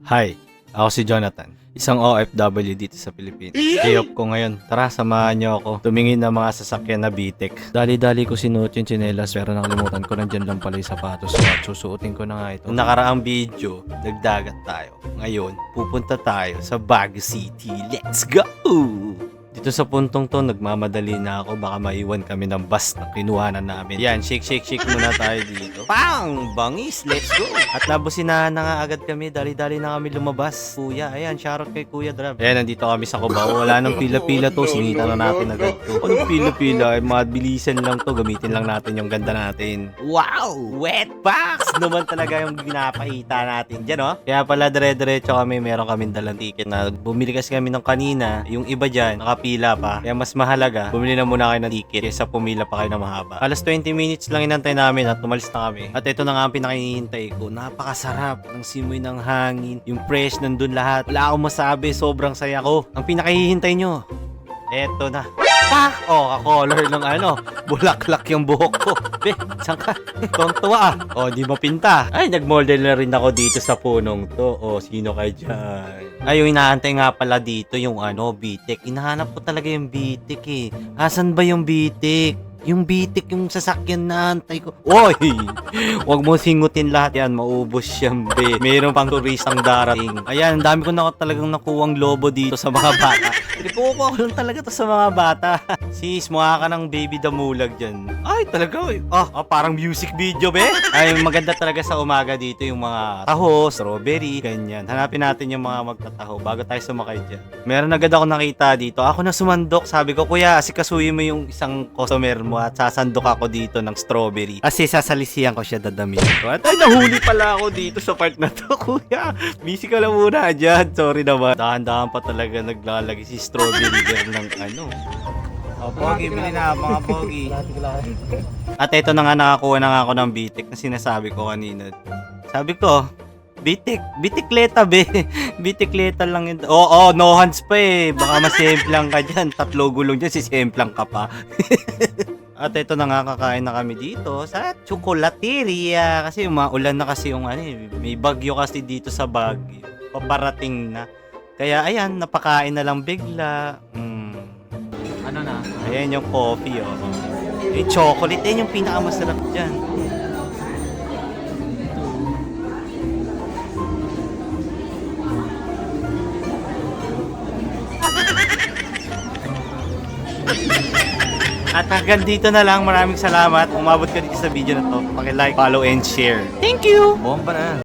Hi, ako si Jonathan, isang OFW dito sa Pilipinas. Day off ko ngayon. Tara, samahan niyo ako tumingin ng mga sasakyan na bitek. Dali-dali ko sinuot yung tsinelas pero nakalimutan ko nandyan lang pala yung sapatos. So, susuotin ko na nga ito. Nung nakaraang video, nagdagat tayo. Ngayon, pupunta tayo sa Baguio City. Let's go! Dito sa puntong to, nagmamadali na ako. Baka maiwan kami ng bus na kinuhanan namin. Yan, shake muna tayo dito. Pang! Bangis! Let's go! At nabusinahan na nga agad kami. Dali-dali na kami lumabas. Kuya, ayan, shoutout kay Kuya Drab. Ayan, nandito kami sa Cubao. Wala nang pila-pila to. Sinita na natin agad to. Anong pila-pila? Ay, mabilisan lang to. Gamitin lang natin yung ganda natin. Wow! Wet box! Naman talaga yung ginapakita natin dyan, oh. Kaya pala, dire-diretso kami. Meron kaming dalang ticket na bumili kasi kami ng kanina. Yung iba dyan, nakapila pa. Kaya mas mahalaga, bumili na muna kayo ng ticket kaysa pumila pa kayo na mahaba. Alas 20 minutes lang inantay namin at tumalis na kami. At ito na nga ang pinakihintay ko. Napakasarap ng simoy ng hangin. Yung fresh nandun lahat. Wala akong masabi. Sobrang saya ko. Ang pinakihintay nyo, eto na. Pak! Oh, ka-color ng bulaklak yung buhok ko. Be, saan ka? Tontuwa ah. Oh, di mapinta. Ay, nag-model na rin ako dito sa punong to. Oh, sino kayo dyan? Ay, yung inaantay nga pala dito yung bitik. Inahanap ko talaga yung bitik eh. Asan ba yung bitik? Yung bitik, yung sasakyan na antay ko. Oy! Huwag mo singutin lahat yan. Maubos yan, be. Mayroon pang turistang darating. Ayan, ang dami ko talagang nakuwang lobo dito sa mga bata. Pinukuha ko lang talaga to sa mga bata. Sis, mukha ka ng baby damulag dyan. Ay, talaga. Parang music video, be. Ay, maganda talaga sa umaga dito yung mga taho, strawberry, ganyan. Hanapin natin yung mga magtataho bago tayo sumakay dyan. Meron agad ako nakita dito. Ako na sumandok. Sabi ko, kuya, asikasuhin mo yung isang customer mo at sasandok ako dito ng strawberry. Kasi sasalisihan ko siya dadami. At ay, nahuli pala ako dito sa part na to, kuya. Busy ka lang muna dyan. Sorry naman. Dahan-dahan pa talaga naglalagay si strawberry girl ng Pogi, bili na mga pogi. At ito na nga, nakakuha na nga ako ng bitik na sinasabi ko kanina. Sabi ko, bitikleta be. Bitikleta lang yun. Oo, no hands pa eh. Baka masemplang ka dyan. 3 gulong dyan, sisemplang ka pa. At ito na nga, kakain na kami dito sa Chocolateria. Kasi umaulan na kasi yung may bagyo kasi dito sa Baguio. Paparating na. Kaya ayan, napakain na lang bigla. Ano na? Ayan yung coffee, oh. Eh, chocolate. Ayan yung pinakamasarap dyan. At hanggang dito na lang. Maraming salamat. Umabot ka dito sa video na to. Paki-like, follow, and share. Thank you! Bomba na.